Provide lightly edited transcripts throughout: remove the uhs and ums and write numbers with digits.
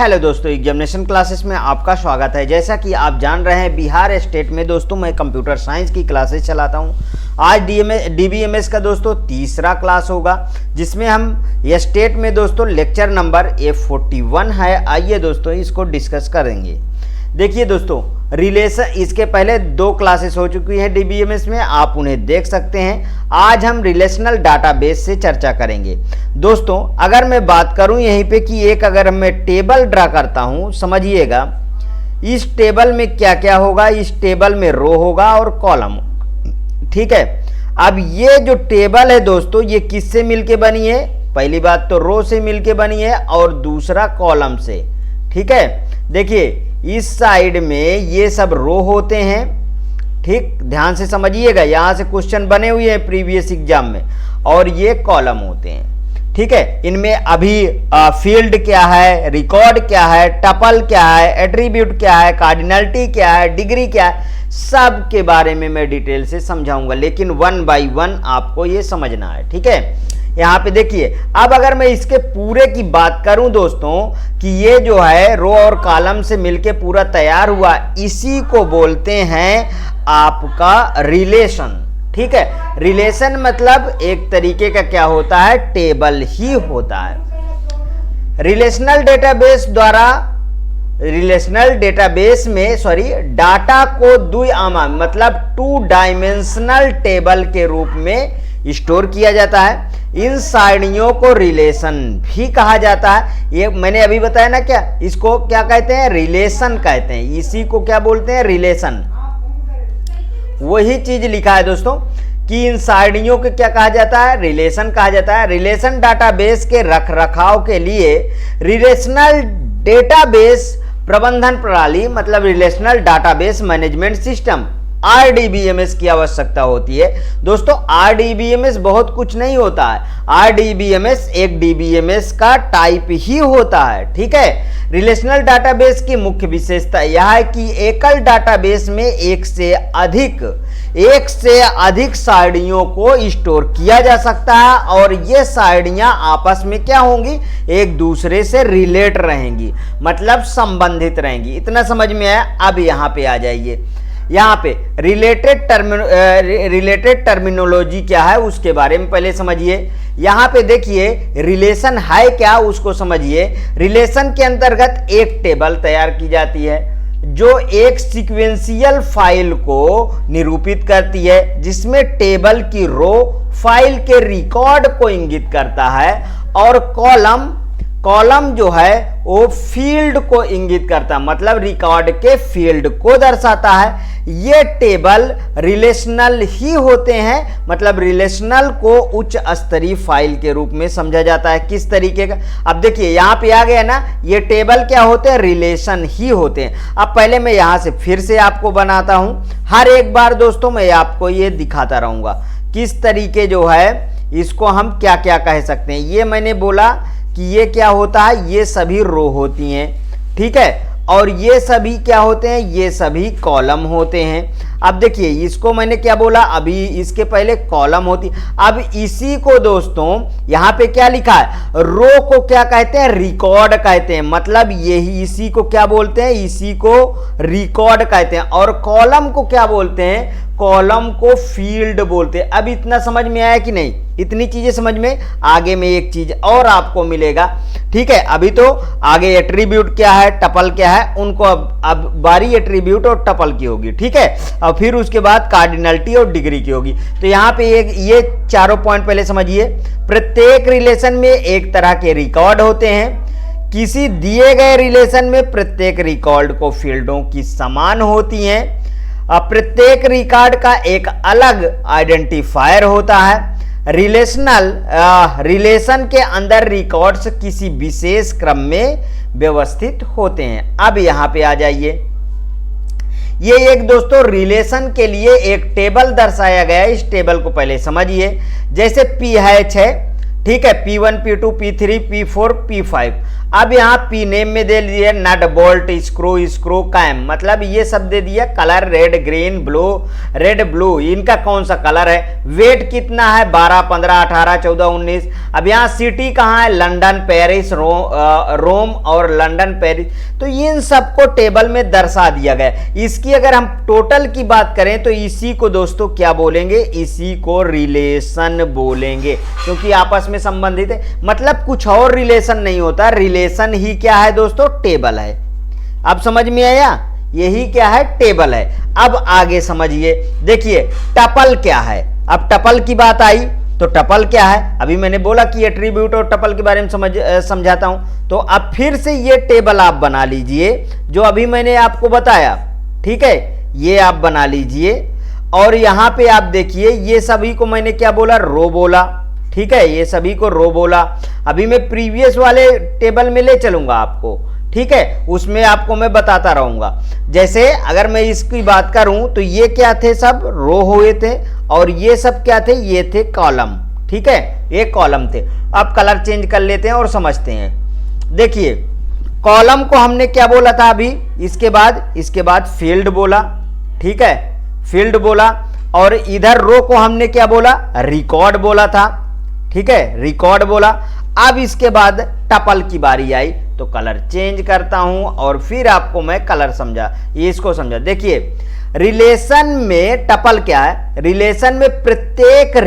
Hello दोस्तों, examination classes में आपका स्वागत है। जैसा कि आप जान रहे हैं, बिहार स्टेट में दोस्तों मैं कंप्यूटर साइंस की क्लासेस चलाता हूं। आज डीबीएमएस का दोस्तों तीसरा क्लास होगा, जिसमें हम स्टेट में दोस्तों लेक्चर नंबर A41 है। आइए दोस्तों इसको डिस्कस करेंगे। देखिए दोस्तों, रिलेशन इसके पहले 2 क्लासेस हो चुकी है डीबीएमएस में, आप उन्हें देख सकते हैं। आज हम रिलेशनल डाटाबेस से चर्चा करेंगे। दोस्तों अगर मैं बात करूं यहीं पे कि अगर मैं टेबल ड्रा करता हूं, समझिएगा इस टेबल में क्या क्या होगा। इस टेबल में रो होगा और कॉलम, ठीक है। अब ये जो टेबल है दोस्तों, ये किससे मिलके बनी है? पहली बात तो रो से मिलके बनी है और दूसरा कॉलम से, ठीक है। देखिए इस साइड में ये सब रो होते हैं, ठीक, ध्यान से समझिएगा, यहां से क्वेश्चन बने हुए हैं प्रीवियस एग्जाम में, और ये कॉलम होते हैं, ठीक है। इनमें अभी फील्ड क्या है, रिकॉर्ड क्या है, टपल क्या है, एट्रीब्यूट क्या है, कार्डिनलिटी क्या है, डिग्री क्या है, सब के बारे में मैं डिटेल से समझाऊंगा, लेकिन 1 बाय 1 आपको ये समझना है, ठीक है। यहाँ पे देखिए, अब अगर मैं इसके पूरे की बात करूं दोस्तों कि ये जो है रो और कॉलम से मिलके पूरा तैयार हुआ, इसी को बोलते हैं आपका रिलेशन, ठीक है। रिलेशन मतलब एक तरीके का क्या होता है, टेबल ही होता है। रिलेशनल डेटाबेस में डाटा को द्विआयामी मतलब 2 डायमेंशनल टेबल के रूप में स्टोर किया जाता है। इन सारणियों को रिलेशन भी कहा जाता है। ये मैंने अभी बताया ना, क्या इसको क्या कहते हैं, रिलेशन कहते हैं। इसी को क्या बोलते हैं, रिलेशन। वही चीज लिखा है दोस्तों कि इन सारणियों को क्या कहा जाता है, रिलेशन कहा जाता है। रिलेशन डाटाबेस के रखरखाव के लिए रिलेशनल डेटाबेस प्रबंधन प्रणाली मतलब relational database management system RDBMS की आवश्यकता होती है। दोस्तों RDBMS बहुत कुछ नहीं होता है, RDBMS एक DBMS का टाइप ही होता है, ठीक है। रिलेशनल डाटाबेस की मुख्य विशेषता यह है कि एकल डाटाबेस में एक से अधिक सारणियों को स्टोर किया जा सकता है, और ये सारणियां आपस में क्या होंगी, एक दूसरे से रिलेट रहेंगी, मतलब संबंधित रहेंगी। इतना समझ में आया। अब यहां पे आ जाइए, यहाँ पे रिलेटेड टर्मिनोलॉजी क्या है उसके बारे में पहले समझिए। यहाँ पे देखिए रिलेशन है क्या, उसको समझिए। रिलेशन के अंतर्गत एक टेबल तैयार की जाती है जो एक सीक्वेंशियल फाइल को निरूपित करती है, जिसमें टेबल की रो फाइल के रिकॉर्ड को इंगित करता है, और कॉलम जो है वो फील्ड को इंगित करता है, मतलब रिकॉर्ड के फील्ड को दर्शाता है। ये टेबल रिलेशनल ही होते हैं, मतलब रिलेशनल को उच्च स्तरीय फाइल के रूप में समझा जाता है। किस तरीके का, अब देखिए यहां पे आ गया ना, ये टेबल क्या होते हैं, रिलेशन ही होते हैं। अब पहले मैं यहां से फिर से आपको बनाता हूं, हर एक बार दोस्तों मैं आपको ये दिखाता रहूंगा किस तरीके जो है इसको हम क्या क्या कह सकते हैं। ये मैंने बोला कि ये क्या होता है, ये सभी रो होती हैं, ठीक है, और ये सभी क्या होते हैं, ये सभी कॉलम होते हैं। अब देखिए इसको मैंने क्या बोला, अभी इसके पहले कॉलम होती। अब इसी को दोस्तों यहाँ पे क्या लिखा है, रो को क्या कहते हैं, रिकॉर्ड कहते हैं, मतलब यही इसी को क्या बोलते हैं, इसी को रिकॉर्ड कहते हैं। और कॉलम को क्या बोलते हैं, कॉलम को फील्ड बोलते हैं। अब इतना समझ में आया कि नहीं, इतनी चीजें समझ में। आगे में एक चीज और आपको मिलेगा, ठीक है। अभी तो आगे एट्रीब्यूट क्या है, टपल क्या है, उनको अब बारी एट्रीब्यूट और टपल की होगी, ठीक है। और फिर उसके बाद कार्डिनलिटी और डिग्री की होगी। तो यहाँ पे ये चारों पॉइंट पहले समझिए। प्रत्येक रिलेशन में एक तरह के रिकॉर्ड होते हैं। किसी दिए गए रिलेशन में प्रत्येक रिकॉर्ड को फील्डों की समान होती हैं। प्रत्येक रिकॉर्ड का एक अलग आइडेंटिफायर होता है। रिलेशन के अंदर रिकॉर्ड्स किसी विशेष क्रम में व्यवस्थित होते हैं। अब यहां पे आ जाइए, ये एक दोस्तों रिलेशन के लिए एक टेबल दर्शाया गया है। इस टेबल को पहले समझिए। जैसे PH है, ठीक है, P1 P2 P3 P4 P5। अब यहाँ पी नेम में दे दिया नट बोल्ट स्क्रू कैम, मतलब ये सब दे दिया। Colour red green blue, red blue, इनका कौन सा कलर है। वेट कितना है 12 15 18 14 19। अब यहाँ सिटी कहाँ है, लंदन पेरिस रोम और लंदन पेरिस। तो इन सबको टेबल में दर्शा दिया गया। इसकी अगर हम टोटल की बात करें तो इसी को दोस्तों क्या बोलेंगे, इसी को रिलेशन बोलेंगे, क्योंकि आपस में संबंधित है। मतलब कुछ और रिलेशन नहीं होता, रिलेशन ही क्या है दोस्तों, टेबल है। अब समझ में आया, यही क्या है, टेबल है। अब आगे समझिए, देखिए टपल क्या है। अब टपल की बात आई तो टपल क्या है, अभी मैंने बोला कि एट्रीब्यूट और टपल के बारे में समझाता हूं। तो अब फिर से ये टेबल आप बना लीजिए जो अभी मैंने आपको बताया, ठीक है, ये आप बना लीजिए। और यहां पे आप देखिए ये सभी को मैंने क्या बोला, रो बोला, ठीक है, ये सभी को रो बोला। अभी मैं प्रीवियस वाले टेबल में ले चलूंगा आपको, ठीक है, उसमें आपको मैं बताता रहूंगा। जैसे अगर मैं इसकी बात करूं तो ये क्या थे, सब रो हुए थे, और ये सब क्या थे, ये थे कॉलम, ठीक है, ये कॉलम थे। अब कलर चेंज कर लेते हैं और समझते हैं। देखिए कॉलम को हमने क्या बोला था अभी, इसके बाद फील्ड बोला, ठीक है, फील्ड बोला। और इधर रो को हमने क्या बोला, रिकॉर्ड बोला था, ठीक है, रिकॉर्ड बोला। अब इसके बाद टपल की बारी आई तो कलर चेंज करता हूं और फिर आपको मैं कलर इसको समझा। देखिए रिलेशन में टपल क्या है, रिलेशन में प्रत्येक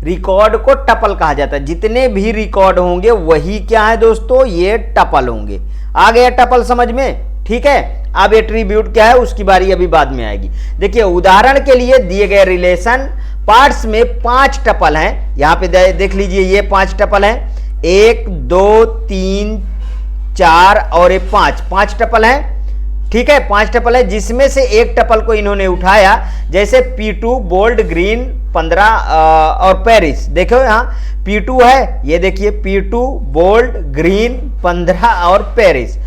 रिकॉर्ड को टपल कहा जाता है। जितने भी रिकॉर्ड होंगे वही क्या है दोस्तों, ये टपल होंगे। आ गया टपल समझ में, ठीक है। अब एट्रीब्यूट क्या है उसकी बारी अभी बाद में आएगी। देखिए उदाहरण के लिए दिए गए रिलेशन पार्ट्स में 5 टपल हैं। यहां पे देख लीजिए ये 5 टपल हैं, 1 2 3 4 और 5 टपल हैं, ठीक है, 5 टपल है, जिसमें से एक टपल को इन्होंने उठाया, जैसे P2 बोल्ड ग्रीन 15 और पेरिस। देखो यहाँ P2 है, ये देखिए P2 बोल्ड ग्रीन 15 और पेरिस।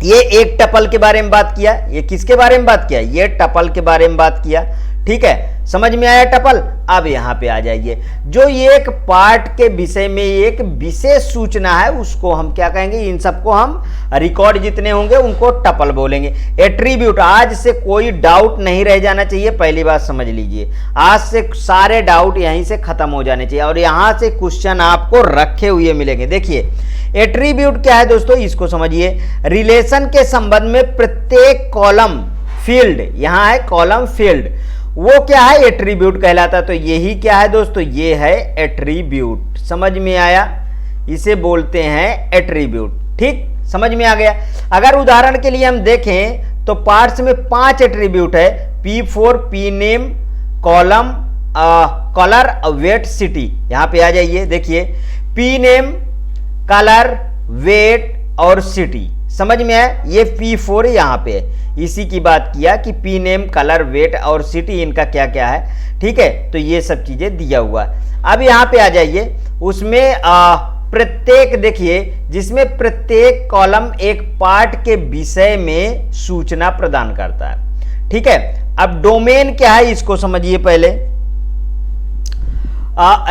ये एक टपल के बारे में बात किया। ये किसके बारे में बात किया, ये टपल के बारे में बात किया, ठीक है, समझ में आया टपल। अब यहां पे आ जाइए, जो ये एक पार्ट के विषय में एक विशेष सूचना है उसको हम क्या कहेंगे, इन सबको हम रिकॉर्ड जितने होंगे उनको टपल बोलेंगे। एट्रीब्यूट, आज से कोई डाउट नहीं रह जाना चाहिए, पहली बात समझ लीजिए, आज से सारे डाउट यहीं से खत्म हो जाने चाहिए और यहां से क्वेश्चन आपको रखे हुए मिलेंगे। देखिए एट्रीब्यूट क्या है दोस्तों, इसको समझिए। रिलेशन के संबंध में प्रत्येक कॉलम फील्ड, यहां है कॉलम फील्ड, वो क्या है, एट्रीब्यूट कहलाता है। तो यही क्या है दोस्तों, ये है एट्रीब्यूट। समझ में आया, इसे बोलते हैं एट्रीब्यूट, ठीक, समझ में आ गया। अगर उदाहरण के लिए हम देखें तो पार्ट्स में 5 एट्रीब्यूट है, P4 P name column colour weight city. यहां पे आ जाइए, देखिए P नेम कलर वेट और सिटी, समझ में आया, ये P4 यहां पे है। इसी की बात किया कि P नेम कलर वेट और सिटी इनका क्या क्या है, ठीक है, तो ये सब चीजें दिया हुआ है। अब यहां पे आ जाइए, उसमें प्रत्येक देखिए, जिसमें प्रत्येक कॉलम एक पार्ट के विषय में सूचना प्रदान करता है, ठीक है। अब डोमेन क्या है इसको समझिए पहले।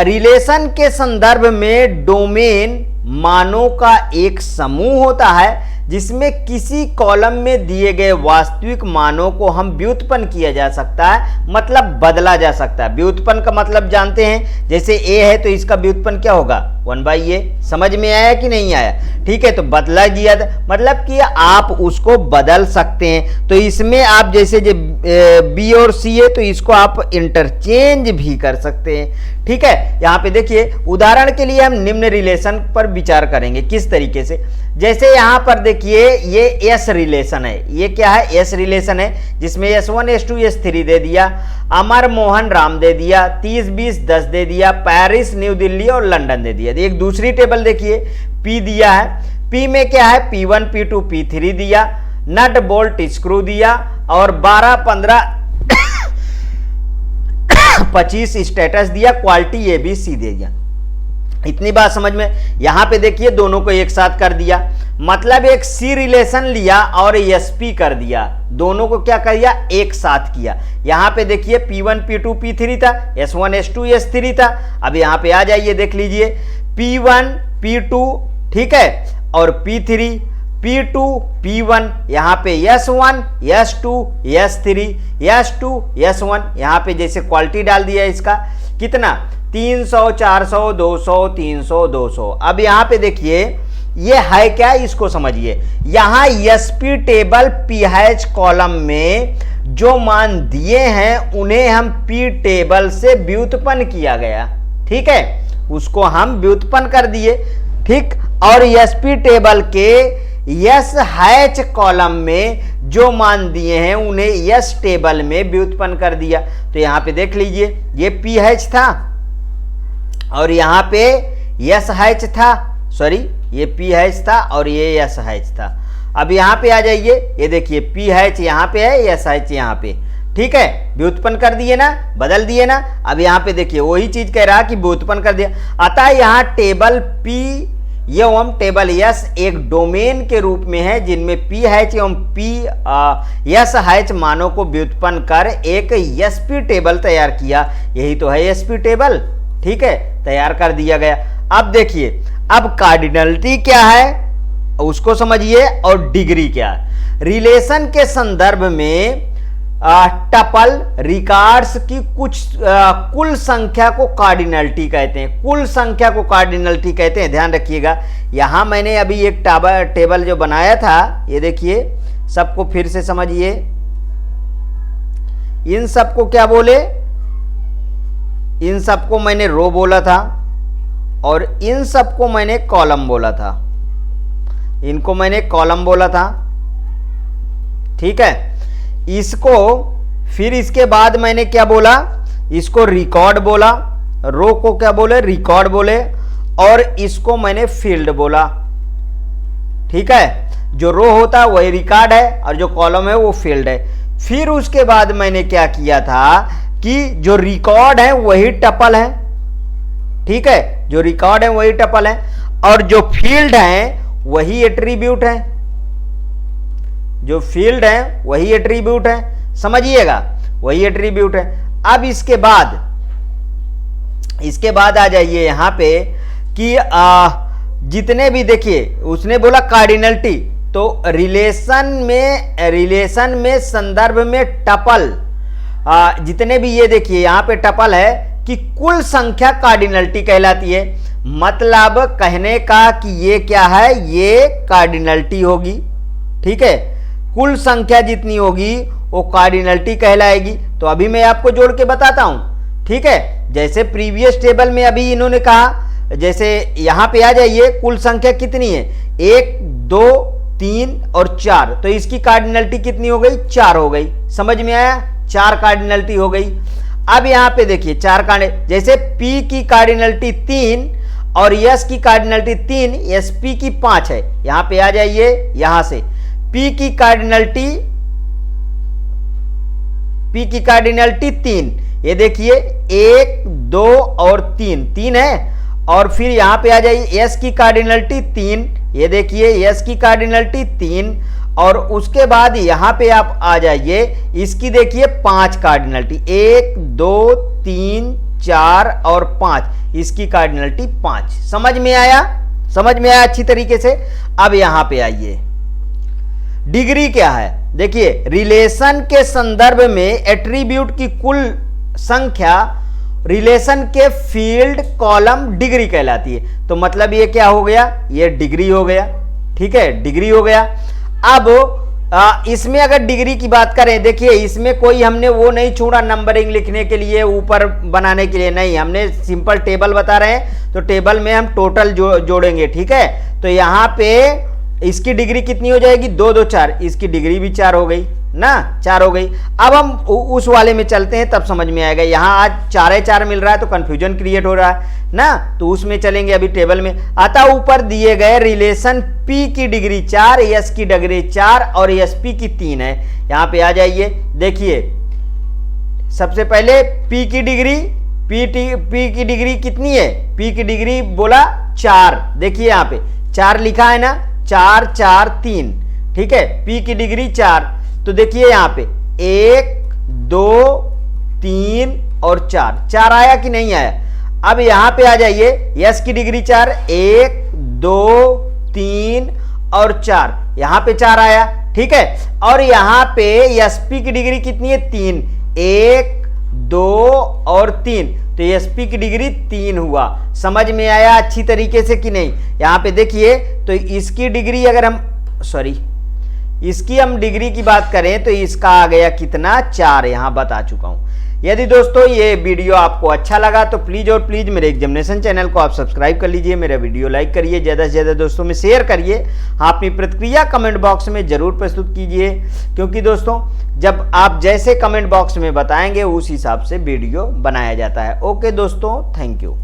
रिलेशन के संदर्भ में डोमेन मानों का एक समूह होता है जिसमें किसी कॉलम में दिए गए वास्तविक मानों को हम व्युत्पन्न किया जा सकता है, मतलब बदला जा सकता है। व्युत्पन्न का मतलब जानते हैं, जैसे a है तो इसका व्युत्पन्न क्या होगा, 1/a। समझ में आया कि नहीं आया, ठीक है, तो बदला दिया मतलब कि आप उसको बदल सकते हैं। तो इसमें आप जैसे जो b और c है तो इसको आप इंटरचेंज भी कर सकते हैं, ठीक है। यहाँ पे देखिए उदाहरण के लिए हम निम्न रिलेशन पर विचार करेंगे, किस तरीके से, जैसे यहाँ पर देखिए ये S रिलेशन है, ये क्या है, S रिलेशन है, जिसमें S1 S2 S3 दे दिया, अमर मोहन राम दे दिया, 30 20 10 दे दिया, पेरिस न्यू दिल्ली और लंदन दे दिया। एक दूसरी टेबल देखिए, P दिया है, P में क्या है, P1 P2 P3 दिया, नट बोल्ट स्क्रू दिया और 12 15 25 स्टेटस दिया, क्वालिटी ABC दे दिया। इतनी बात समझ में। यहां पे देखिए दोनों को एक साथ कर दिया, मतलब एक C रिलेशन लिया और SP कर दिया, दोनों को क्या कर दिया, एक साथ किया। यहां पे देखिए P1 P2 P3 था, S1 S2 S3 था। अब यहां पे आ जाइए, देख लीजिए P1 P2 ठीक है। और P3, P2, P1, यहाँ पे S1, S2, S3, S2, S1, यहाँ पे जैसे क्वालिटी डाल दिया इसका, कितना 300, 400, 200, 300, 200। अब यहाँ पे देखिए ये है क्या, इसको समझिए। यहाँ SP टेबल PH कॉलम में जो मान दिए हैं उन्हें हम P टेबल से व्युत्पन्न किया गया, ठीक है, उसको हम व्युत्पन्न कर दिए, ठीक। और SP टेबल के SH कॉलम में जो मान दिए हैं उन्हें S टेबल में व्युत्पन्न कर दिया। तो यहां पे देख लीजिए ये PH था और यहां पे SH था, सॉरी ये PH था और ये SH था। अब यहां पे आ जाइए, ये देखिए PH यहां पे है, SH यहां पे, ठीक है, व्युत्पन्न कर दिए ना, बदल दिए ना। अब यहां पे देखिए वही चीज कह रहा कि व्युत्पन्न कर दिया। अतः यहां टेबल P एवं टेबल S एक डोमेन के रूप में है जिनमें PH एवं SH मानों को व्युत्पन्न कर एक SP टेबल तैयार किया। यही तो है SP टेबल, ठीक है, तैयार कर दिया गया। अब देखिए अब कार्डिनलिटी क्या है उसको समझिए और डिग्री क्या है। रिलेशन के संदर्भ में टपल रिकॉर्ड्स की कुल संख्या को कार्डिनलिटी कहते हैं, कुल संख्या को कार्डिनलिटी कहते हैं, ध्यान रखिएगा। यहां मैंने अभी एक टेबल जो बनाया था, ये देखिए, सबको फिर से समझिए। इन सबको क्या बोले, इन सबको मैंने रो बोला था और इन सबको मैंने कॉलम बोला था, इनको मैंने कॉलम बोला था, ठीक है। इसको फिर इसके बाद मैंने क्या बोला, इसको रिकॉर्ड बोला, रो को क्या बोले, रिकॉर्ड बोले, और इसको मैंने फील्ड बोला, ठीक है। जो रो होता है वही रिकॉर्ड है और जो कॉलम है वो फील्ड है। फिर उसके बाद मैंने क्या किया था कि जो रिकॉर्ड है वही टपल है, ठीक है, जो रिकॉर्ड है वही टपल है और जो फील्ड है वही एट्रीब्यूट है, जो फील्ड है वही एट्रीब्यूट है, समझिएगा, वही एट्रीब्यूट है। अब इसके बाद आ जाइए यहां पे कि जितने भी देखिए उसने बोला कार्डिनलिटी, तो रिलेशन में संदर्भ में टपल जितने भी, ये देखिए यहां पे टपल है कि कुल संख्या कार्डिनलिटी कहलाती है। मतलब कहने का कि ये क्या है, ये कार्डिनलिटी होगी, ठीक है, कुल संख्या जितनी होगी वो कार्डिनलिटी कहलाएगी। तो अभी मैं आपको जोड़ के बताता हूं, ठीक है। जैसे प्रीवियस टेबल में अभी इन्होंने कहा, जैसे यहां पे आ जाइए, कुल संख्या कितनी है, 1, 2, 3 और 4, तो इसकी कार्डिनलिटी कितनी हो गई, 4 हो गई, समझ में आया, 4 कार्डिनलिटी हो गई। अब यहां पे देखिए 4 जैसे P की कार्डिनलिटी 3 और S की कार्डिनलिटी 3, SP की 5 है। यहां पे आ जाइए, यहां से P की कार्डिनलिटी 3, ये देखिए 1, 2 और 3 है। और फिर यहां पे आ जाइए S की कार्डिनलिटी 3, ये देखिए S की कार्डिनलिटी 3, और उसके बाद यहां पे आप आ जाइए, इसकी देखिए 5 कार्डिनलिटी, 1, 2, 3, 4 और 5, इसकी कार्डिनलिटी 5। समझ में आया, समझ में आया अच्छी तरीके से। अब यहां पे आइए, डिग्री क्या है, देखिए रिलेशन के संदर्भ में एट्रीब्यूट की कुल संख्या रिलेशन के फील्ड कॉलम डिग्री कहलाती है। तो मतलब ये क्या हो गया, ये डिग्री हो गया, ठीक है, डिग्री हो गया। अब इसमें अगर डिग्री की बात करें, देखिए इसमें कोई हमने वो नहीं छोड़ा नंबरिंग लिखने के लिए, ऊपर बनाने के लिए नहीं, हमने सिंपल टेबल बता रहे हैं, तो टेबल में हम टोटल जोड़ेंगे, ठीक है। तो यहां पे इसकी डिग्री कितनी हो जाएगी, 2, 2, 4, इसकी डिग्री भी 4 हो गई ना, 4 हो गई। अब हम उस वाले में चलते हैं, तब समझ में आएगा। यहां आज 4 मिल रहा है तो कंफ्यूजन क्रिएट हो रहा है ना, तो उसमें चलेंगे अभी टेबल में। अतः ऊपर दिए गए रिलेशन P की डिग्री 4, S की डिग्री 4 और SP की 3 है। यहां पे आ जाइए, देखिए सबसे पहले P की डिग्री, P की डिग्री कितनी है, P की डिग्री बोला 4, देखिए यहां पे 4 लिखा है ना, 4, 4, 3, ठीक है, P की डिग्री 4। तो देखिए यहां पे 1, 2, 3 और 4 आया कि नहीं आया। अब यहां पे आ जाइए, S की डिग्री 4, 1, 2, 3 और 4, यहां पे 4 आया, ठीक है। और यहां पे एसपी की डिग्री कितनी है? 3, 1, 2 और 3, तो एसपी की डिग्री 3 हुआ। समझ में आया अच्छी तरीके से कि नहीं? यहां पे देखिए, तो इसकी डिग्री अगर हम इसकी हम डिग्री की बात करें तो इसका आ गया कितना? 4, यहां बता चुका हूं। यदि दोस्तों ये वीडियो आपको अच्छा लगा तो प्लीज और प्लीज मेरे एग्जामिनेशन चैनल को आप सब्सक्राइब कर लीजिए, मेरा वीडियो लाइक करिए, ज्यादा से ज्यादा दोस्तों में शेयर करिए, अपनी प्रतिक्रिया कमेंट बॉक्स में जरूर प्रस्तुत कीजिए, क्योंकि दोस्तों जब आप जैसे कमेंट बॉक्स में बताएंगे उस हिसाब से वीडियो बनाया जाता है। ओके दोस्तों, थैंक यू।